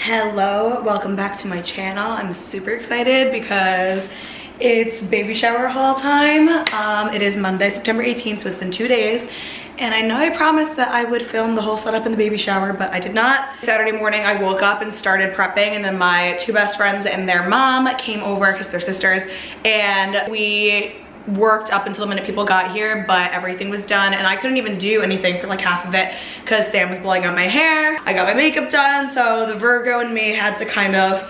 Hello, welcome back to my channel. I'm super excited because it's baby shower haul time. It is Monday, September 18th, so it's been 2 days. And I know I promised that I would film the whole setup in the baby shower, but I did not. Saturday morning, I woke up and started prepping, and then my two best friends and their mom came over because they're sisters, and we worked up until the minute people got here, but everything was done and I couldn't even do anything for like half of it because Sam was blowing out my hair. I got my makeup done, so the Virgo in me had to kind of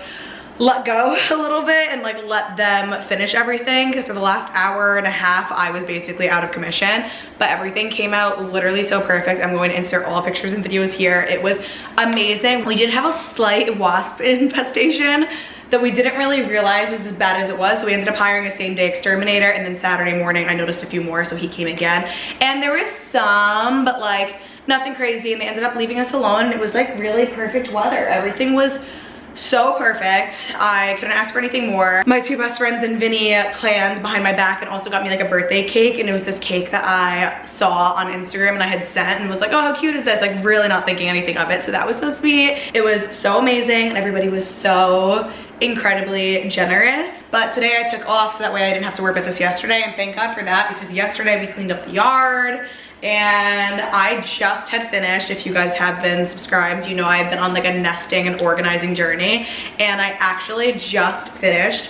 let go a little bit and like let them finish everything, because for the last hour and a half I was basically out of commission, but everything came out literally so perfect. I'm going to insert all pictures and videos here. It was amazing. We did have a slight wasp infestation that we didn't really realize was as bad as it was, so we ended up hiring a same-day exterminator, and then Saturday morning I noticed a few more, so he came again. And there was some, but like nothing crazy, and they ended up leaving us alone, and it was like really perfect weather. Everything was so perfect. I couldn't ask for anything more. My two best friends and Vinny planned behind my back and also got me like a birthday cake, and it was this cake that I saw on Instagram and I had sent and was like, oh, how cute is this? Like really not thinking anything of it. So that was so sweet. It was so amazing and everybody was so incredibly generous. But today I took off so that way I didn't have to work with this yesterday, and thank God for that, because yesterday we cleaned up the yard and I just had finished. If you guys have been subscribed, you know I've been on like a nesting and organizing journey, and I actually just finished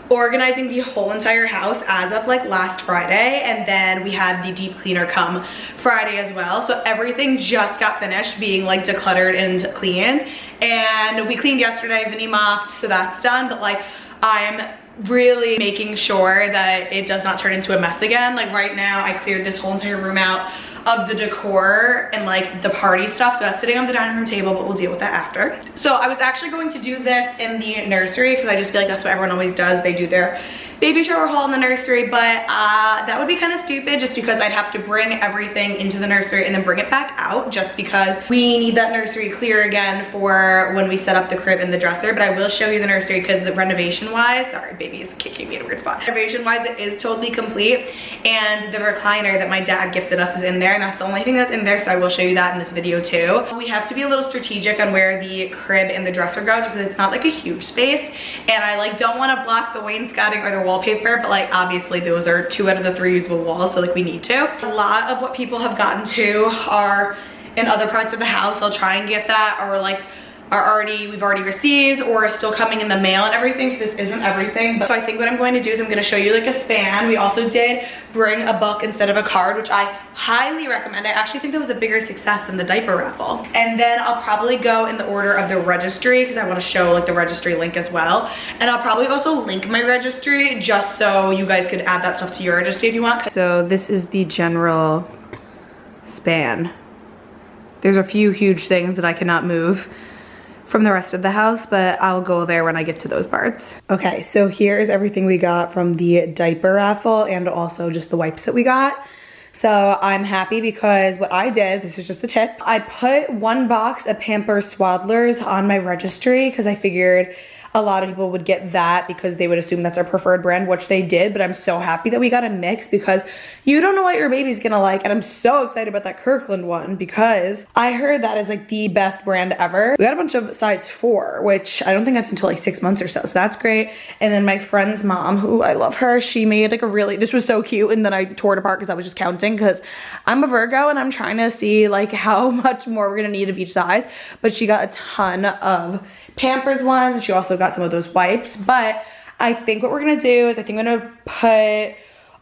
organizing the whole entire house as of like last Friday, and then we had the deep cleaner come Friday as well, so everything just got finished being like decluttered and cleaned. And we cleaned yesterday, Vinny mopped, so that's done, but like I'm really making sure that it does not turn into a mess again. Like right now I cleared this whole entire room out of the decor and like the party stuff, so that's sitting on the dining room table, but we'll deal with that after. So I was actually going to do this in the nursery because I just feel like that's what everyone always does. They do their baby shower haul in the nursery, but that would be kind of stupid just because I'd have to bring everything into the nursery and then bring it back out, just because we need that nursery clear again for when we set up the crib and the dresser. But I will show you the nursery because the renovation wise, sorry, baby is kicking me in a weird spot. Renovation wise, it is totally complete, and the recliner that my dad gifted us is in there, and that's the only thing that's in there, so I will show you that in this video too. We have to be a little strategic on where the crib and the dresser go because it's not like a huge space, and I like don't want to block the wainscoting or the wallpaper, but like obviously those are 2 out of the 3 usable walls, so like we need to. A lot of what people have gotten to are in other parts of the house. I'll try and get that, or like we've already received or are still coming in the mail and everything, so this isn't everything. But so I think what I'm going to do is I'm going to show you like a span. We also did bring a book instead of a card, which I highly recommend. I actually think that was a bigger success than the diaper raffle. And then I'll probably go in the order of the registry because I want to show like the registry link as well, and I'll probably also link my registry just so you guys could add that stuff to your registry if you want. So this is the general span. There's a few huge things that I cannot move from the rest of the house, but I'll go there when I get to those parts. Okay, so here's everything we got from the diaper raffle and also just the wipes that we got. So I'm happy because what I did, this is just a tip, I put 1 box of Pampers Swaddlers on my registry because I figured a lot of people would get that because they would assume that's our preferred brand, which they did, but I'm so happy that we got a mix because you don't know what your baby's gonna like, and I'm so excited about that Kirkland one because I heard that is like the best brand ever. We got a bunch of size 4, which I don't think that's until like 6 months or so that's great. And then my friend's mom, who I love her, she made like a really, this was so cute, and then I tore it apart because I was just counting because I'm a Virgo and I'm trying to see like how much more we're gonna need of each size, but she got a ton of Pampers ones, and she also got some of those wipes. But I think what we're gonna do is I think I'm gonna put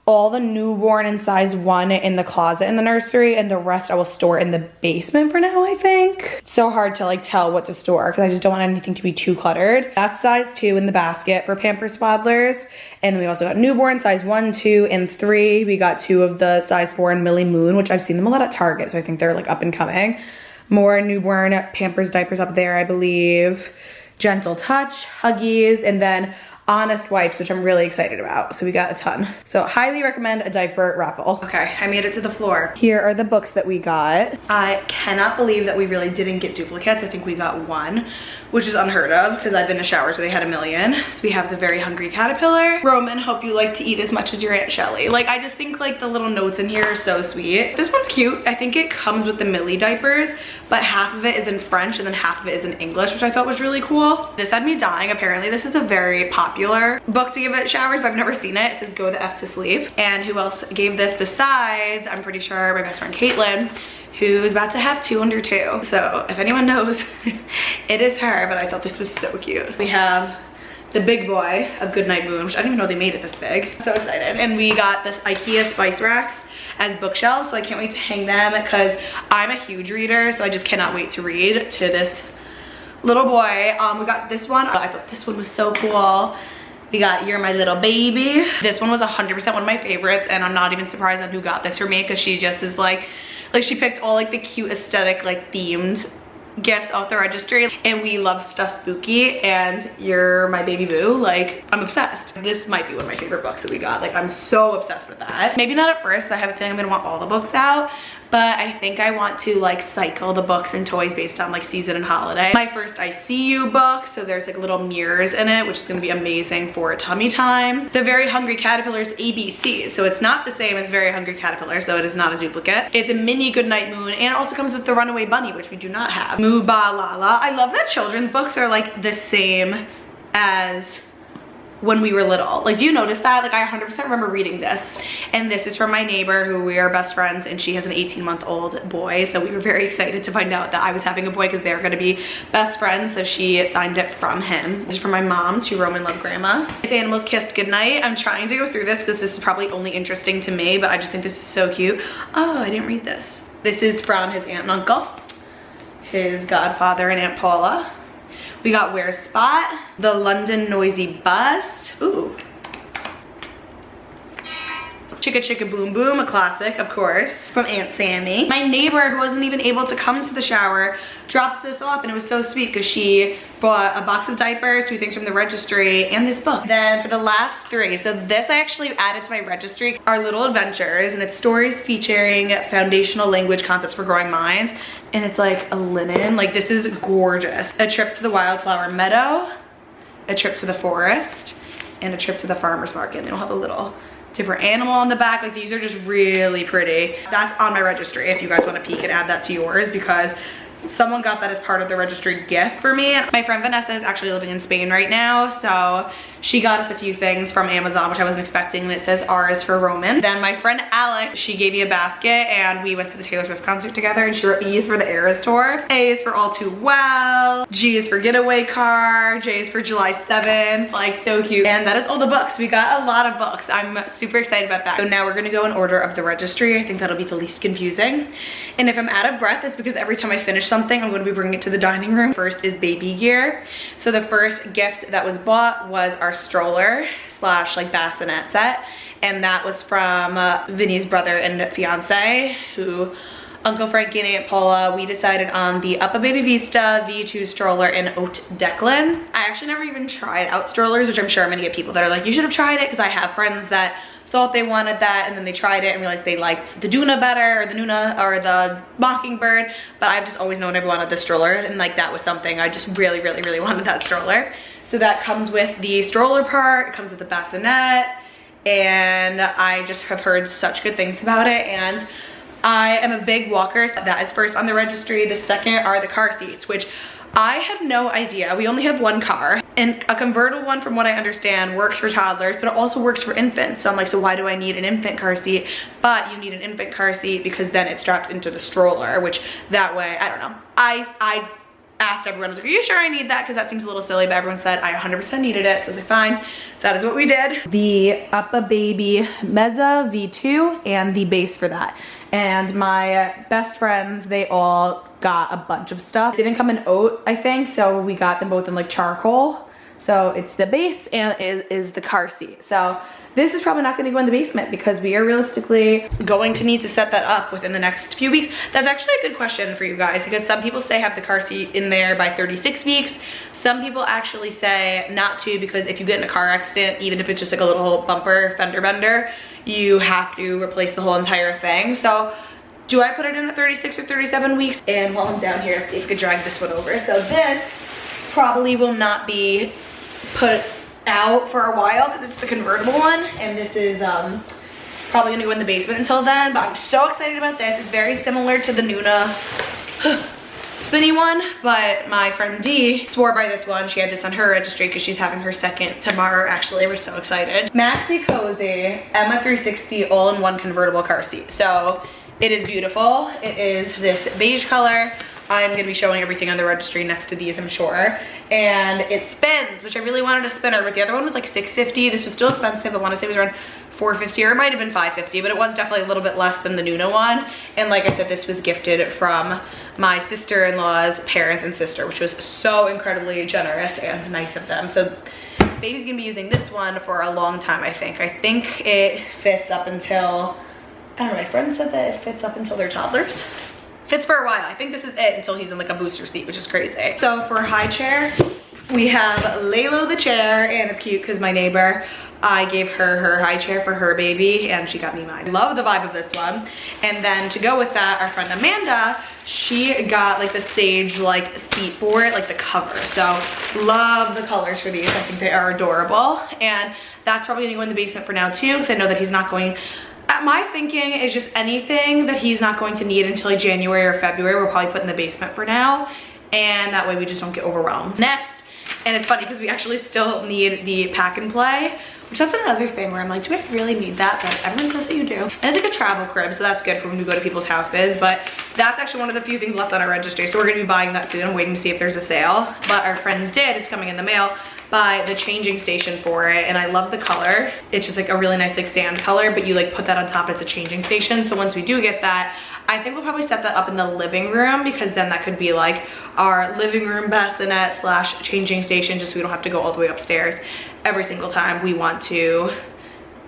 all the newborn in size 1 in the closet in the nursery, and the rest I will store in the basement for now, I think. It's so hard to like tell what to store because I just don't want anything to be too cluttered. That's size 2 in the basket for Pampers Swaddlers. And we also got newborn size 1, 2, and 3. We got 2 of the size 4 in Millie Moon, which I've seen them a lot at Target, so I think they're like up and coming. More newborn Pampers diapers up there, I believe. Gentle Touch, Huggies, and then Honest wipes, which I'm really excited about. So we got a ton. So highly recommend a diaper raffle. Okay, I made it to the floor. Here are the books that we got. I cannot believe that we really didn't get duplicates. I think we got 1, which is unheard of because I've been to showers where they had a million. So we have the Very Hungry Caterpillar. Roman, hope you like to eat as much as your Aunt Shelly. Like, I just think like the little notes in here are so sweet. This one's cute. I think it comes with the Millie diapers, but half of it is in French and then half of it is in English, which I thought was really cool. This had me dying. Apparently this is a very popular book to give at showers, but I've never seen it. It says Go the F to Sleep. And who else gave this besides, I'm pretty sure, my best friend Caitlin, who is about to have 2 under 2. So if anyone knows, it is her, but I thought this was so cute. We have the big boy of Goodnight Moon, which I didn't even know they made it this big. So excited. And we got this IKEA spice racks as bookshelves, so I can't wait to hang them because I'm a huge reader, so I just cannot wait to read to this little boy. We got this one. I thought this one was so cool. We got You're My Little Baby. This one was 100% one of my favorites, and I'm not even surprised on who got this for me because she just is like she picked all like the cute aesthetic like themed gifts off the registry, and we love stuff spooky, and You're My Baby Boo, like I'm obsessed. This might be one of my favorite books that we got. Like I'm so obsessed with that. Maybe not at first. I have a feeling I'm gonna want all the books out, but I think I want to like cycle the books and toys based on like season and holiday. My first I See You book, so there's like little mirrors in it, which is gonna be amazing for tummy time. The Very Hungry Caterpillar's ABC, so it's not the same as Very Hungry Caterpillar, so it is not a duplicate. It's a mini Goodnight Moon, and it also comes with the Runaway Bunny, which we do not have. Moo Ba La La. I love that children's books are like the same as when we were little. Like, do you notice that? Like, I 100% remember reading this. And this is from my neighbor who we are best friends, and she has an 18-month-old boy. So we were very excited to find out that I was having a boy because they're gonna be best friends. So she signed it from him. This is from my mom to Roman Love Grandma. If Animals Kissed Goodnight. I'm trying to go through this because this is probably only interesting to me, but I just think this is so cute. Oh, I didn't read this. This is from his aunt and uncle, his godfather and Aunt Paula. We got Where's Spot, The London Noisy Bus. Ooh. Chicka Chicka Boom Boom, a classic, of course, from Aunt Sammy. My neighbor, who wasn't even able to come to the shower, dropped this off, and it was so sweet because she bought a box of diapers, 2 things from the registry, and this book. Then for the last 3, so this I actually added to my registry, are Little Adventures, and it's stories featuring foundational language concepts for growing minds, and it's like a linen. Like, this is gorgeous. A Trip to the Wildflower Meadow, A Trip to the Forest, and A Trip to the Farmer's Market. It'll have a little different animal on the back. Like, these are just really pretty. That's on my registry if you guys want to peek and add that to yours, because someone got that as part of the registry gift for me. My friend Vanessa is actually living in Spain right now, so she got us a few things from Amazon, which I wasn't expecting, and it says R is for Roman. Then my friend Alex, she gave me a basket, and we went to the Taylor Swift concert together, and she wrote E is for the Eras Tour, A is for All Too Well, G is for Getaway Car, J is for July 7th, like so cute. And that is all the books. We got a lot of books. I'm super excited about that. So now we're gonna go in order of the registry. I think that'll be the least confusing. And if I'm out of breath, it's because every time I finish something, I'm gonna be bringing it to the dining room. First is baby gear. So the first gift that was bought was our stroller slash like bassinet set, and that was from Vinny's brother and fiance, who Uncle Frankie and Aunt Paula, we decided on the Up a Baby Vista V2 stroller in Haute Declan. I actually never even tried out strollers, which I'm sure I'm gonna get people that are like, you should have tried it, because I have friends that thought they wanted that and then they tried it and realized they liked the Duna better, or the Nuna, or the Mockingbird, but I've just always known I wanted the stroller, and like that was something I just really wanted, that stroller. So that comes with the stroller part, it comes with the bassinet, and I just have heard such good things about it, and I am a big walker, so that is first on the registry. The second are the car seats, which I have no idea. We only have 1 car, and a convertible one, from what I understand, works for toddlers, but it also works for infants. So I'm like, so why do I need an infant car seat? But you need an infant car seat because then it straps into the stroller, which that way, I don't know. I asked everyone, I was like, are you sure I need that? Because that seems a little silly, but everyone said I 100% needed it. So I was like, fine. So that is what we did. The Up a Baby Mezza V2 and the base for that. And my best friends, they all got a bunch of stuff. It didn't come in oat, I think, so we got them both in like charcoal. So it's the base and is the car seat. So this is probably not gonna go in the basement because we are realistically going to need to set that up within the next few weeks. That's actually a good question for you guys, because some people say have the car seat in there by 36 weeks. Some people actually say not to, because if you get in a car accident, even if it's just like a little bumper fender bender, you have to replace the whole entire thing. So do I put it in at 36 or 37 weeks? And while I'm down here, let's see if I can drag this one over. So this probably will not be put out for a while because it's the convertible one, and this is probably gonna go in the basement until then, but I'm so excited about this. It's very similar to the Nuna spinny one, but my friend Dee swore by this one. She had this on her registry because she's having her second tomorrow, actually. We're so excited. Maxi Cozy Emma 360 all-in-one convertible car seat. So it is beautiful. It is this beige color. I'm gonna be showing everything on the registry next to these, I'm sure. And it spins, which I really wanted a spinner, but the other one was like $650. This was still expensive. I wanna say it was around $450, or it might have been $550, but it was definitely a little bit less than the Nuna one. And like I said, this was gifted from my sister-in-law's parents and sister, which was so incredibly generous and nice of them. So baby's gonna be using this one for a long time, I think. I think it fits up until, I don't know, my friend said that it fits up until they're toddlers. Fits for a while. I think this is it until he's in like a booster seat, which is crazy. So for high chair, we have Laylo the chair, and it's cute because my neighbor, I gave her high chair for her baby and she got me mine. Love the vibe of this one. And then to go with that, our friend Amanda, she got like the sage like seat for it, like the cover. So love the colors for these. I think they are adorable. And that's probably gonna go in the basement for now too, because I know that he's not going, my thinking is just anything that he's not going to need until like January or February, we'll probably put in the basement for now. And that way we just don't get overwhelmed. Next, and it's funny because we actually still need the pack and play, which that's another thing where I'm like, do I really need that? But everyone says that you do. And it's like a travel crib, so that's good for when we go to people's houses. But that's actually one of the few things left on our registry. So we're gonna be buying that soon. I'm waiting to see if there's a sale. But our friend did, it's coming in the mail, buy the changing station for it. And I love the color. It's just like a really nice like sand color, but you like put that on top, it's a changing station. So once we do get that, I think we'll probably set that up in the living room, because then that could be like our living room bassinet slash changing station, just so we don't have to go all the way upstairs every single time we want to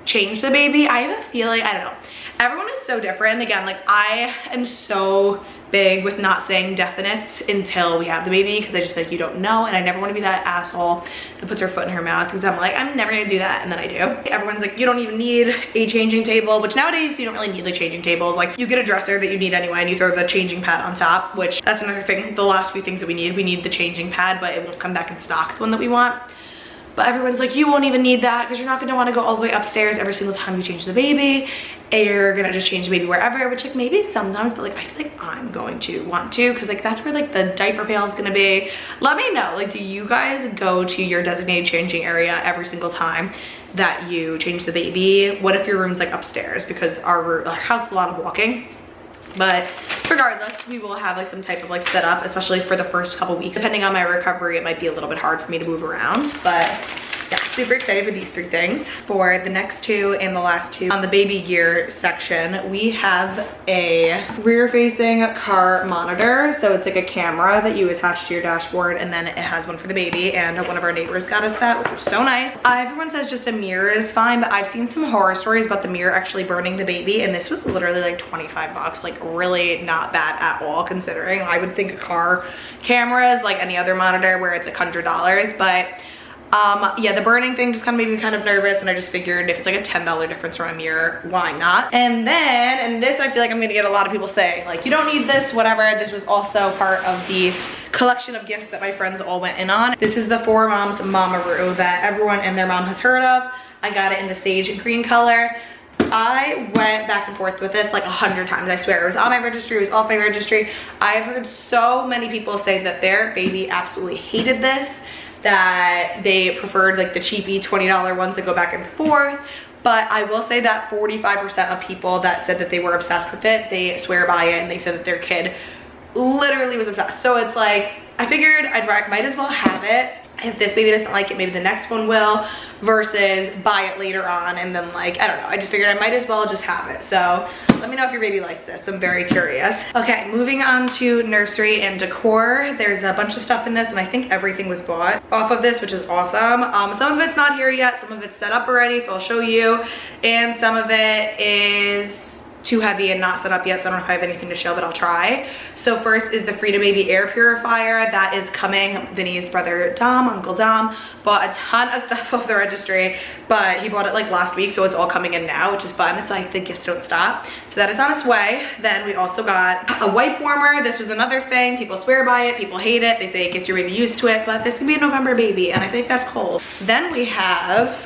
change the baby. I have a feeling, I don't know, everyone is so different. Again, like I am so big with not saying definites until we have the baby, because I just like, you don't know, and I never want to be that asshole that puts her foot in her mouth, because I'm like, I'm never gonna do that, and then I do. Everyone's like, you don't even need a changing table, which nowadays you don't really need like changing tables. Like you get a dresser that you need anyway, and you throw the changing pad on top, which that's another thing. The last few things that we need the changing pad, but it won't come back in stock, the one that we want. But everyone's like, you won't even need that because you're not gonna wanna go all the way upstairs every single time you change the baby. And you're gonna just change the baby wherever, which like maybe sometimes, but like I feel like I'm going to want to, because like that's where like the diaper pail is gonna be. Let me know, like, do you guys go to your designated changing area every single time that you change the baby? What if your room's like upstairs? Because our house is a lot of walking. But regardless, we will have like some type of like setup, especially for the first couple weeks. Depending on my recovery, it might be a little bit hard for me to move around, but yeah, super excited for these three things. For the next two and the last two, on the baby gear section, we have a rear facing car monitor. So it's like a camera that you attach to your dashboard, and then it has one for the baby, and one of our neighbors got us that, which was so nice. Everyone says just a mirror is fine, but I've seen some horror stories about the mirror actually burning the baby, and this was literally like 25 bucks, like really not bad at all, considering I would think a car camera is like any other monitor where it's like $100, but yeah, the burning thing just kind of made me kind of nervous, and I just figured if it's like a $10 difference from a mirror, why not? And then, and this I feel like I'm gonna get a lot of people saying like, you don't need this, whatever. This was also part of the collection of gifts that my friends all went in on. This is the Four Moms Mamaroo that everyone and their mom has heard of. I got it in the sage green color. I went back and forth with this like 100 times, I swear. It was on my registry, it was off my registry. I've heard so many people say that their baby absolutely hated this, that they preferred like the cheapy $20 ones that go back and forth. But I will say that 45% of people that said that they were obsessed with it, they swear by it, and they said that their kid literally was obsessed. So it's like, I figured I might as well have it. If this baby doesn't like it, maybe the next one will, versus buy it later on and then like, I don't know. I just figured I might as well just have it. So let me know if your baby likes this. I'm very curious. Okay, moving on to nursery and decor. There's a bunch of stuff in this, and I think everything was bought off of this, which is awesome. Some of it's not here yet. Some of it's set up already, so I'll show you. And some of it is too heavy and not set up yet, so I don't know if I have anything to show, but I'll try. So first is the Frida Baby air purifier that is coming. Vinny's brother Dom, Uncle Dom, bought a ton of stuff off the registry, but he bought it like last week, so it's all coming in now, which is fun. It's like the gifts don't stop. So that is on its way. Then we also got a wipe warmer. This was another thing. People swear by it, people hate it. They say it gets your baby used to it, but this can be a November baby, and I think that's cold. Then we have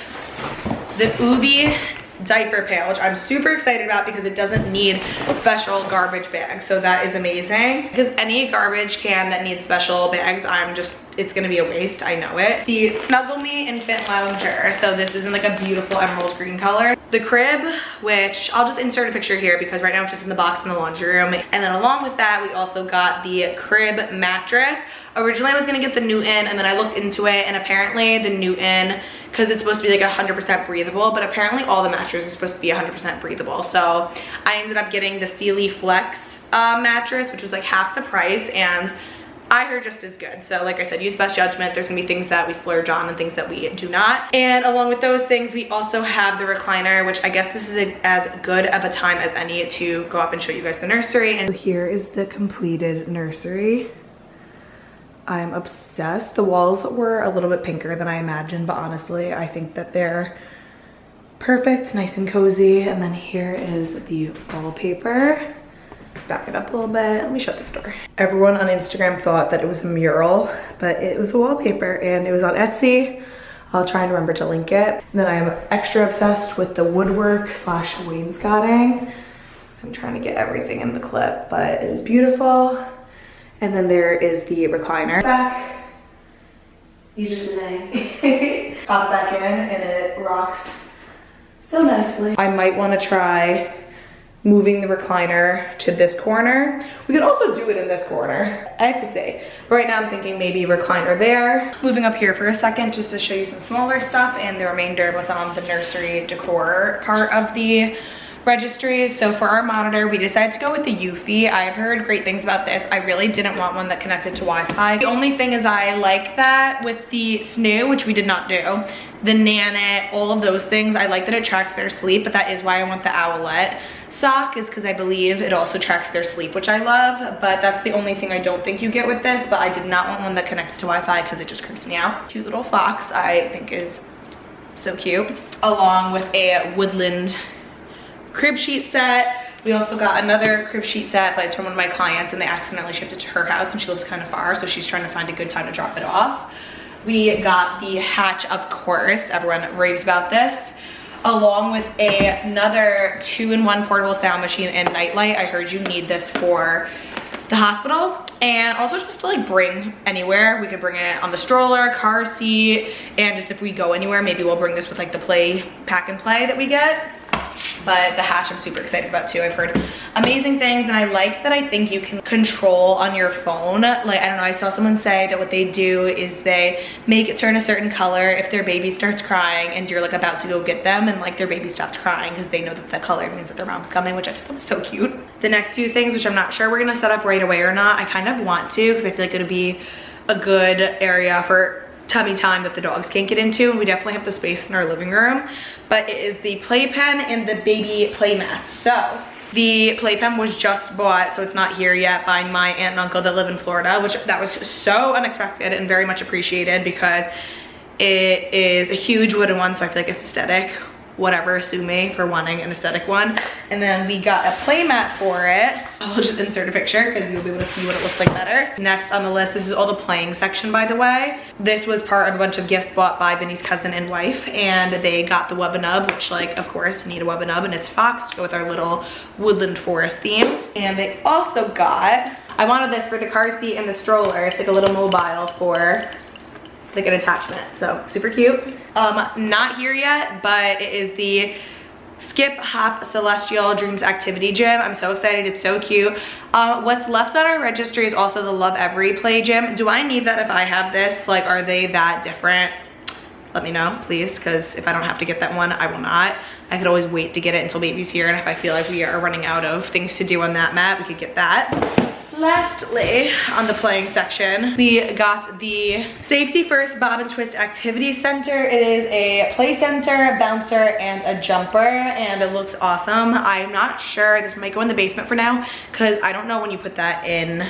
the Ubi diaper pail, which I'm super excited about because it doesn't need special garbage bags, so that is amazing. Because any garbage can that needs special bags, it's gonna be a waste, I know it. The Snuggle Me Infant Lounger, so this is in like a beautiful emerald green color. The crib, which I'll just insert a picture here because right now it's just in the box in the laundry room. And then along with that, we also got the crib mattress. Originally I was gonna get the Newton, and then I looked into it, and apparently the Newton, because it's supposed to be like 100% breathable, but apparently all the mattresses are supposed to be 100% breathable. So I ended up getting the Sealy Flex mattress, which was like half the price, and I heard just as good. So like I said, use best judgment. There's gonna be things that we splurge on and things that we do not. And along with those things, we also have the recliner, which I guess this is as good of a time as any to go up and show you guys the nursery. And here is the completed nursery. I'm obsessed. The walls were a little bit pinker than I imagined, but honestly, I think that they're perfect, nice and cozy. And then here is the wallpaper. Back it up a little bit. Let me shut this door. Everyone on Instagram thought that it was a mural, but it was a wallpaper, and it was on Etsy. I'll try and remember to link it. And then I'm extra obsessed with the woodwork / wainscoting. I'm trying to get everything in the clip, but it is beautiful. And then there is the recliner. Back, you just may pop it back in, and it rocks so nicely. I might want to try moving the recliner to this corner. We could also do it in this corner. I have to say, right now I'm thinking maybe recliner there. Moving up here for a second just to show you some smaller stuff and the remainder of what's on the nursery decor part of the registry. So for our monitor, we decided to go with the Eufy. I've heard great things about this. I really didn't want one that connected to Wi-Fi. The only thing is I like that with the Snoo, which we did not do, the Nanit, all of those things. I like that it tracks their sleep, but that is why I want the Owlette sock, is because I believe it also tracks their sleep, which I love, but that's the only thing I don't think you get with this. But I did not want one that connects to Wi-Fi because it just creeps me out. Cute little fox, I think is so cute, along with a woodland crib sheet set. We also got another crib sheet set, but it's from one of my clients, and they accidentally shipped it to her house, and she lives kind of far, so she's trying to find a good time to drop it off. We got the Hatch, of course, everyone raves about this, along with another 2-in-1 portable sound machine and nightlight. I heard you need this for the hospital, and also just to like bring anywhere. We could bring it on the stroller, car seat, and just if we go anywhere, maybe we'll bring this with like the pack and play that we get. But the Hatch I'm super excited about too. I've heard amazing things, and I like that I think you can control on your phone. Like, I don't know, I saw someone say that what they do is they make it turn a certain color if their baby starts crying and you're like about to go get them, and like their baby stopped crying because they know that the color means that their mom's coming, which I thought was so cute. The next few things, which I'm not sure we're gonna set up right away or not, I kind of want to because I feel like it'll be a good area for tummy time that the dogs can't get into, and we definitely have the space in our living room. But it is the playpen and the baby play mats. So the playpen was just bought, so it's not here yet, by my aunt and uncle that live in Florida, which that was so unexpected and very much appreciated because it is a huge wooden one, so I feel like it's aesthetic. Whatever, sue me for wanting an aesthetic one. And then we got a play mat for it. I'll just insert a picture because you'll be able to see what it looks like better. Next on the list, this is all the playing section, by the way. This was part of a bunch of gifts bought by Vinny's cousin and wife, and they got the Wubbanub, which, like, of course you need a Wubbanub, and it's fox to go with our little woodland forest theme. And they also got, I wanted this for the car seat and the stroller. It's like a little mobile for like an attachment, so super cute. Not here yet, but it is the Skip Hop Celestial Dreams Activity Gym. I'm so excited, it's so cute. What's left on our registry is also the Love Every Play Gym. Do I need that if I have this? Like, are they that different? Let me know, please, because if I don't have to get that one, I will not. I could always wait to get it until baby's here, and if I feel like we are running out of things to do on that mat, we could get that. lastly, on the playing section, we got the Safety First Bob and Twist Activity Center. It is a play center, bouncer, and a jumper, and it looks awesome. I'm not sure, this might go in the basement for now, because I don't know when you put that in.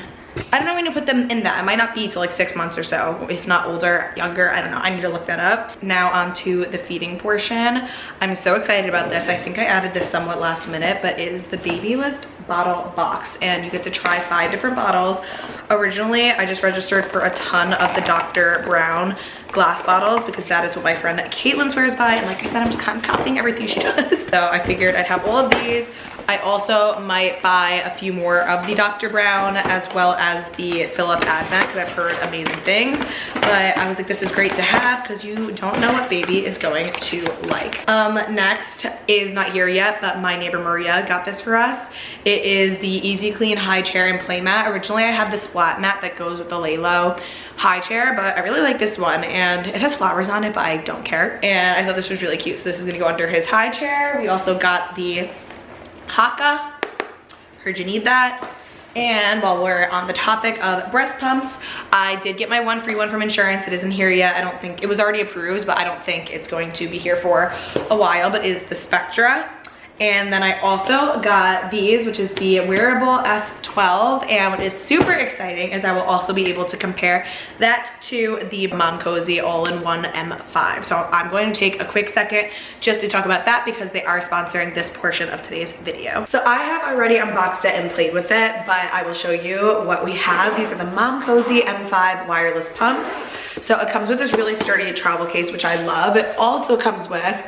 I don't know when to put them in that. It might not be till like 6 months or so, if not older, younger, I don't know. I need to look that up. Now on to the feeding portion. I'm so excited about this. I think I added this somewhat last minute, but it is the Baby List bottle box, and you get to try 5 different bottles. Originally, I just registered for a ton of the Dr. Brown glass bottles because that is what my friend Caitlin swears by, and like I said, I'm just kind of copying everything she does. So I figured I'd have all of these. I also might buy a few more of the Dr. Brown as well as the Philip Advent because I've heard amazing things. But I was like, this is great to have because you don't know what baby is going to like. Next is not here yet, but my neighbor Maria got this for us. It is the Easy Clean high chair and play mat. Originally I had the splat mat that goes with the lay low high chair, but I really like this one, and it has flowers on it, but I don't care. And I thought this was really cute, so this is gonna go under his high chair. We also got the Haka, heard you need that. And while we're on the topic of breast pumps, I did get my one free one from insurance. It isn't here yet. I don't think, it was already approved, but I don't think it's going to be here for a while, but it is the Spectra. And then I also got these, which is the wearable S12, and what is super exciting is I will also be able to compare that to the Mom Cozy all-in-one M5. So I'm going to take a quick second just to talk about that because they are sponsoring this portion of today's video. So I have already unboxed it and played with it, but I will show you what we have. These are the Mom Cozy M5 wireless pumps. So it comes with this really sturdy travel case, which I love. It also comes with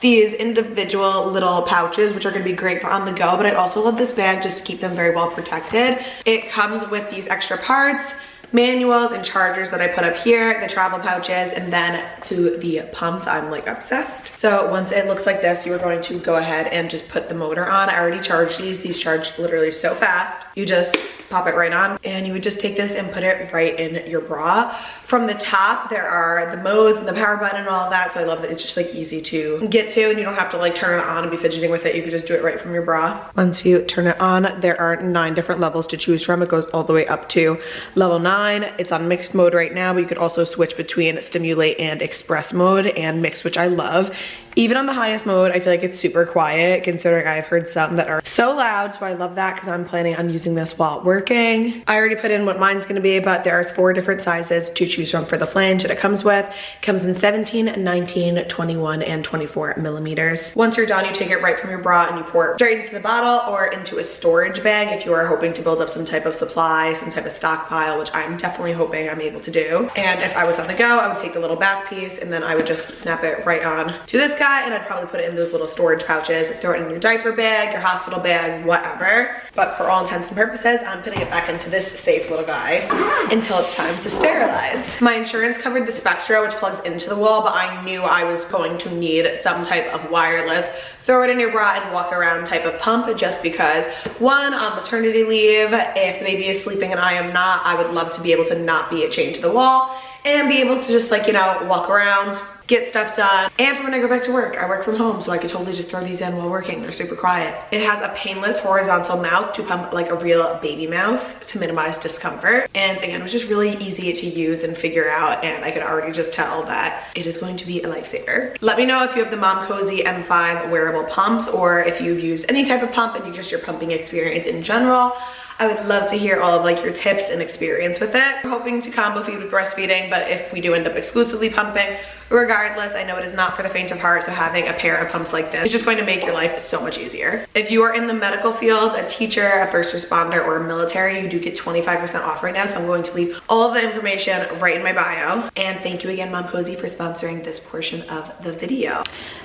these individual little pouches, which are gonna be great for on the go, but I also love this bag just to keep them very well protected. It comes with these extra parts, manuals, and chargers that I put up here, the travel pouches, and then to the pumps. I'm like obsessed. So once it looks like this, you are going to go ahead and just put the motor on. I already charged these. These charge literally so fast. You just pop it right on, and you would just take this and put it right in your bra. From the top, there are the modes and the power button and all of that, so I love that it's just like easy to get to, and you don't have to like turn it on and be fidgeting with it. You can just do it right from your bra. Once you turn it on, there are 9 different levels to choose from. It goes all the way up to level 9. It's on mixed mode right now, but you could also switch between stimulate and express mode, and mixed, which I love. Even on the highest mode, I feel like it's super quiet considering I've heard some that are so loud, so I love that because I'm planning on using this while working. I already put in what mine's gonna be, but there's 4 different sizes to choose from for the flange that it comes with. It comes in 17, 19, 21, and 24 millimeters. Once you're done, you take it right from your bra and you pour it straight into the bottle or into a storage bag if you are hoping to build up some type of supply, some type of stockpile, which I'm definitely hoping I'm able to do. And if I was on the go, I would take the little back piece and then I would just snap it right on to this guy, and I'd probably put it in those little storage pouches, throw it in your diaper bag, your hospital bag, whatever. But for all intents and purposes, I'm putting it back into this safe little guy until it's time to sterilize. My insurance covered the Spectra, which plugs into the wall, but I knew I was going to need some type of wireless, throw it in your bra and walk around type of pump, just because, one, on maternity leave, if the baby is sleeping and I am not, I would love to be able to not be chained to the wall and be able to just like, you know, walk around, get stuff done. And for when I go back to work, I work from home, so I could totally just throw these in while working. They're super quiet. It has a painless horizontal mouth to pump like a real baby mouth to minimize discomfort. And again, it was just really easy to use and figure out, and I could already just tell that it is going to be a lifesaver. Let me know if you have the Mom Cozy M5 wearable pumps, or if you've used any type of pump and you just your pumping experience in general. I would love to hear all of like your tips and experience with it. We're hoping to combo feed with breastfeeding, but if we do end up exclusively pumping, regardless, I know it is not for the faint of heart, so having a pair of pumps like this is just going to make your life so much easier. If you are in the medical field, a teacher, a first responder, or a military, you do get 25% off right now, so I'm going to leave all of the information right in my bio. And thank you again, Mom Cozy, for sponsoring this portion of the video.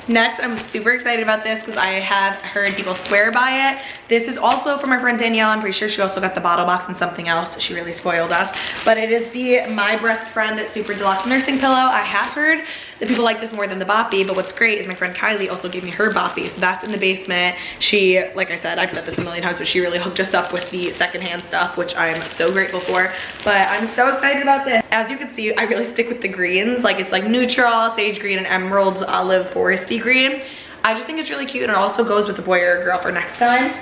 Next, I'm super excited about this because I have heard people swear by it. This is also from my friend Danielle. I'm pretty sure she also got the bottle box and something else. She really spoiled us. But it is the My Breast Friend Super Deluxe Nursing Pillow. I have heard that people like this more than the Boppy, but what's great is my friend Kylie also gave me her Boppy, so that's in the basement. She, like I said, I've said this a million times, but she really hooked us up with the secondhand stuff, which I'm so grateful for. But I'm so excited about this. As you can see, I really stick with the greens. Like, it's like neutral, sage green, and emeralds, olive, foresty green. I just think it's really cute, and it also goes with the boy or a girl for next time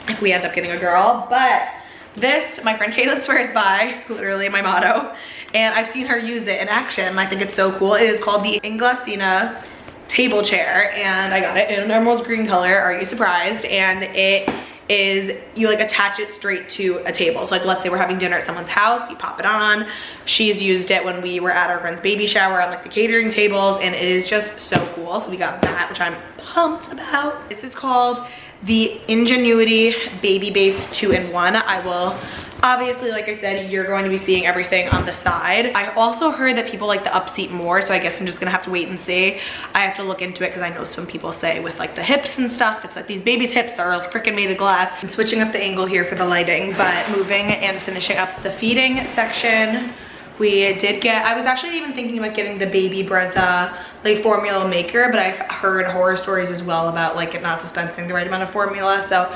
if we end up getting a girl. But This, my friend Kayla swears by, literally my motto, and I've seen her use it in action, and I think it's so cool. It is called the Inglassina table chair, and I got it in an emerald green color. Are you surprised? And it is, you like attach it straight to a table. So like, let's say we're having dinner at someone's house, you pop it on. She's used it when we were at our friend's baby shower on like the catering tables, and it is just so cool. So we got that, which I'm pumped about. This is called the Ingenuity Baby Base 2-in-1. I will, obviously, like I said, you're going to be seeing everything on the side. I also heard that people like the upseat more, so I guess I'm just gonna have to wait and see. I have to look into it because I know some people say with like the hips and stuff, it's like these babies' hips are freaking made of glass. I'm switching up the angle here for the lighting, but moving and finishing up the feeding section. We did get, I was actually even thinking about getting the Baby Brezza like formula maker, but I've heard horror stories as well about like it not dispensing the right amount of formula. So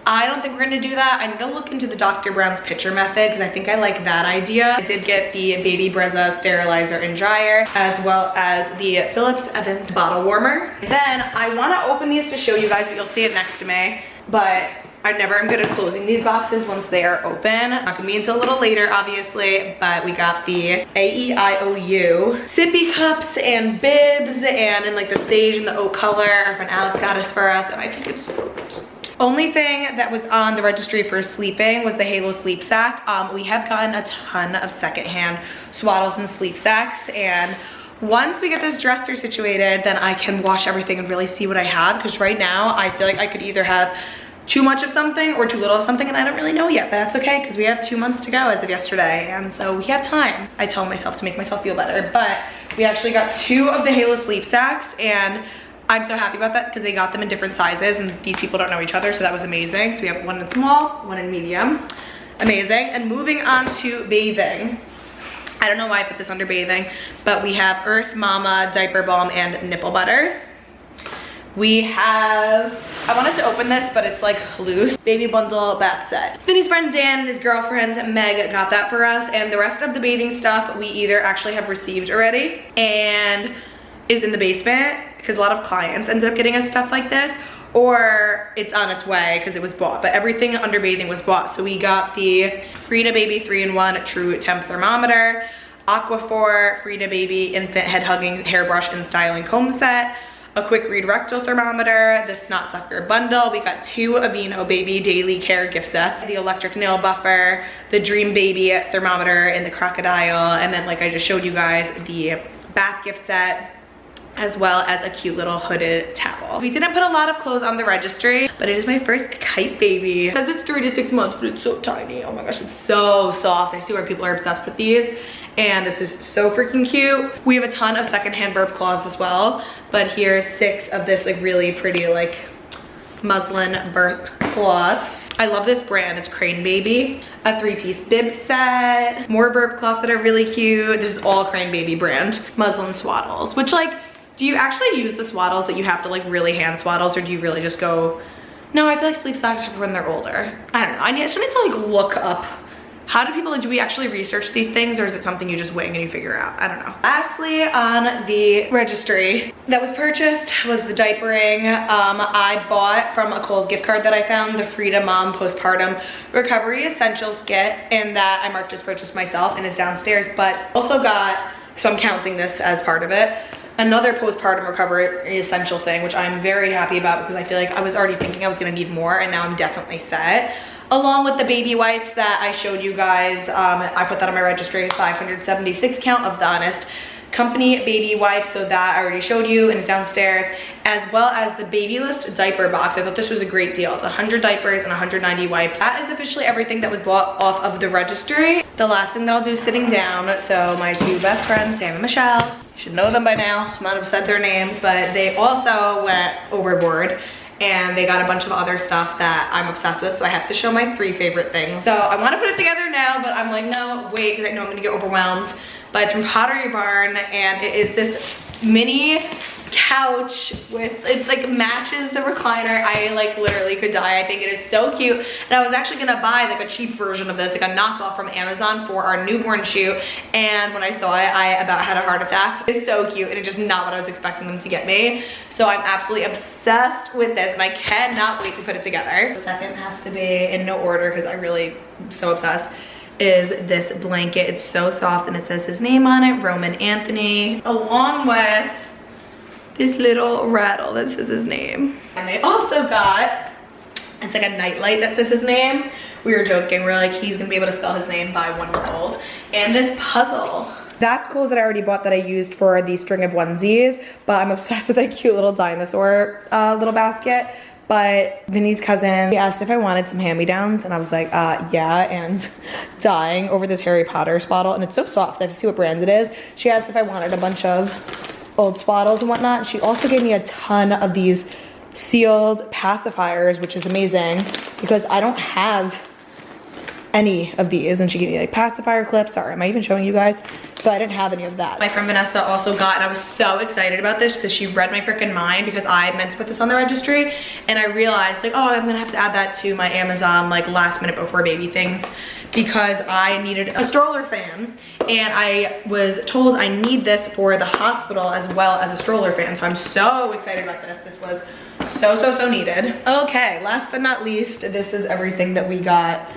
I don't think we're gonna do that. I need to look into the Dr. Brown's pitcher method because I think I like that idea. I did get the Baby Brezza sterilizer and dryer, as well as the Philips Evans bottle warmer. Then I wanna open these to show you guys, but you'll see it next to me. But I never am good at closing these boxes once they are open. Not gonna be until a little later, obviously, but we got the AEIOU sippy cups and bibs, and in like the sage and the oak color. Our friend Alex got us for us, and I think it's so cute. Only thing that was on the registry for sleeping was the Halo sleep sack. We have gotten a ton of secondhand swaddles and sleep sacks, and once we get this dresser situated, then I can wash everything and really see what I have, because right now I feel like I could either have too much of something or too little of something, and I don't really know yet, but that's okay because we have 2 months to go as of yesterday, and so we have time. I tell myself to make myself feel better, but we actually got 2 of the Halo sleep sacks, and I'm so happy about that because they got them in different sizes, and these people don't know each other, so that was amazing. So we have one in small, one in medium. Amazing. And moving on to bathing. I don't know why I put this under bathing, but we have Earth Mama diaper balm and nipple butter. We have, I wanted to open this, but it's like loose. Baby bundle bath set. Vinny's friend Dan and his girlfriend Meg got that for us, and the rest of the bathing stuff we either actually have received already and is in the basement because a lot of clients ended up getting us stuff like this, or it's on its way because it was bought, but everything under bathing was bought. So we got the Frida Baby 3-in-1 True Temp Thermometer, Aquaphor Frida Baby Infant Head Hugging Hairbrush and Styling Comb Set, a Quick Read Rectal Thermometer, the Snot Sucker Bundle. We got 2 Aveeno Baby Daily Care gift sets, the Electric Nail Buffer, the Dream Baby Thermometer in the Crocodile, and then like I just showed you guys, the bath gift set, as well as a cute little hooded towel. We didn't put a lot of clothes on the registry, but it is my first kite baby. It says it's 3 to 6 months, but it's so tiny. Oh my gosh, it's so soft. I see where people are obsessed with these, and this is so freaking cute. We have a ton of secondhand burp cloths as well, but here's 6 of this like really pretty like muslin burp cloths. I love this brand, it's Crane Baby. A 3-piece bib set, more burp cloths that are really cute. This is all Crane Baby brand. Muslin swaddles, which like, do you actually use the swaddles that you have to like really hand swaddles, or do you really just go, no, I feel like sleep sacks are for when they're older. I don't know, I just need to like look up, how do people, do we actually research these things, or is it something you just wing and you figure out? I don't know. Lastly, on the registry that was purchased was the diapering. I bought from a Kohl's gift card that I found, the Frida Mom Postpartum Recovery Essentials Kit, and that I marked as purchased myself and is downstairs, but also got, so I'm counting this as part of it, another postpartum recovery essential thing, which I'm very happy about because I feel like I was already thinking I was gonna need more, and now I'm definitely set. Along with the baby wipes that I showed you guys, I put that on my registry, 576 count of the Honest Company baby wipes, so that I already showed you and it's downstairs, as well as the Baby List diaper box. I thought this was a great deal. It's 100 diapers and 190 wipes. That is officially everything that was bought off of the registry. The last thing that I'll do is sitting down. So my 2 best friends, Sam and Michelle, you should know them by now. I might have said their names, but they also went overboard and they got a bunch of other stuff that I'm obsessed with, so I have to show my 3 favorite things. So I want to put it together now, but I'm like, no, wait, because I know I'm gonna get overwhelmed. But it's from Pottery Barn, and it is this mini couch with, it's like matches the recliner. I like literally could die. I think it is so cute. And I was actually gonna buy like a cheap version of this, like a knockoff from Amazon for our newborn shoot. And when I saw it, I about had a heart attack. It's so cute, and it's just not what I was expecting them to get me. So I'm absolutely obsessed with this, and I cannot wait to put it together. The second has to be in no order because I really am so obsessed. Is this blanket. It's so soft, and it says his name on it, Roman Anthony, along with this little rattle that says his name. And they also got, it's like a nightlight that says his name. We were joking, we're like, he's gonna be able to spell his name by 1 month old. And this puzzle. That's clothes that I already bought that I used for the string of onesies, but I'm obsessed with that cute little dinosaur little basket. But Vinny's cousin, he asked if I wanted some hand-me-downs, and I was like, yeah, and dying over this Harry Potter swaddle, and it's so soft. I have to see what brand it is. She asked if I wanted a bunch of old swaddles and whatnot. She also gave me a ton of these sealed pacifiers, which is amazing because I don't have any of these, and she gave me like pacifier clips. Sorry, am I even showing you guys? So I didn't have any of that. My friend Vanessa also got, and I was so excited about this because she read my freaking mind, because I meant to put this on the registry, and I realized like, oh, I'm gonna have to add that to my Amazon like last minute before baby things, because I needed a stroller fan, and I was told I need this for the hospital as well as a stroller fan. So I'm so excited about this. This was so needed. Okay, last but not least, this is everything that we got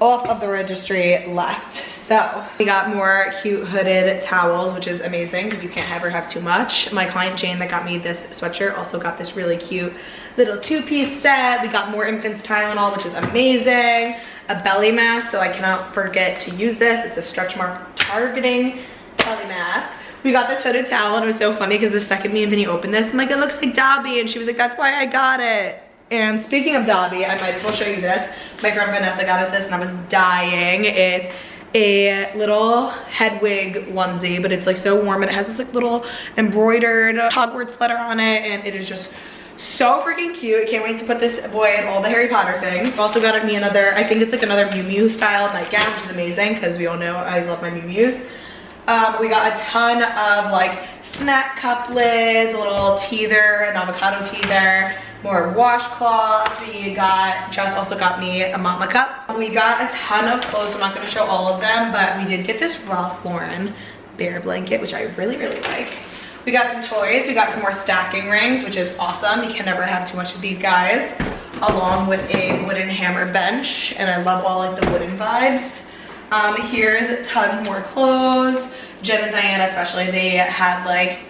off of the registry left. So we got more cute hooded towels, which is amazing because you can't ever have too much. My client Jane that got me this sweatshirt also got this really cute little 2-piece set. We got more infants Tylenol, which is amazing. A belly mask, so I cannot forget to use this. It's a stretch mark targeting belly mask. We got this hooded towel, and it was so funny because the second me and Vinny opened this, I'm like, it looks like Dobby, and she was like, that's why I got it. And speaking of Dobby, I might as well show you this. My friend Vanessa got us this, and I was dying. It's a little head wig onesie, but it's like so warm, and it has this like little embroidered Hogwarts sweater on it, and it is just so freaking cute. I can't wait to put this boy in all the Harry Potter things. Also got me another, I think it's like another Miu Miu style nightgown, which is amazing because we all know I love my Miu Mius. We got a ton of like snack cup lids, a little teether, an avocado teether, more washcloths. We got, Jess also got me a mama cup. We got a ton of clothes. I'm not gonna show all of them, but we did get this Ralph Lauren bear blanket, which I really like. We got some toys. We got some more stacking rings, which is awesome. You can never have too much of these guys, along with a wooden hammer bench, and I love all like the wooden vibes. Here's tons more clothes. Jen and Diana especially, they had like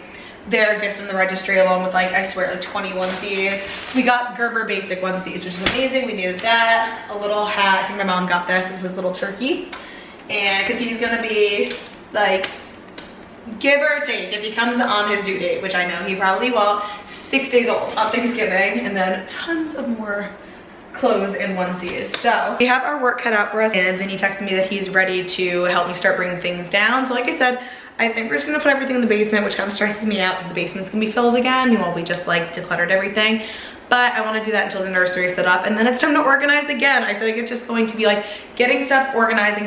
their gifts from the registry, along with like, I swear, like 20 onesies. We got Gerber basic onesies, which is amazing. We needed that. A little hat. I think my mom got this. This is little turkey. And because he's gonna be like, give or take, if he comes on his due date, which I know he probably won't, 6 days old on Thanksgiving, and then tons of more clothes and onesies. So we have our work cut out for us, and then he texted me that he's ready to help me start bringing things down. So like I said, I think we're just gonna put everything in the basement, which kind of stresses me out because the basement's gonna be filled again while we just like decluttered everything. But I want to do that until the nursery is set up, and then it's time to organize again. I feel like it's just going to be like getting stuff organizing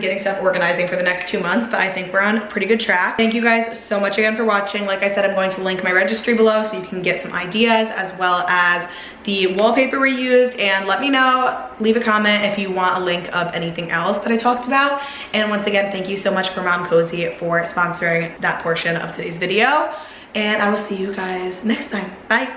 for the next 2 months, but I think we're on a pretty good track. Thank you guys so much again for watching. Like I said, I'm going to link my registry below so you can get some ideas, as well as the wallpaper we used, and let me know, leave a comment if you want a link of anything else that I talked about. And once again, thank you so much for Mom Cozy for sponsoring that portion of today's video, and I will see you guys next time. Bye.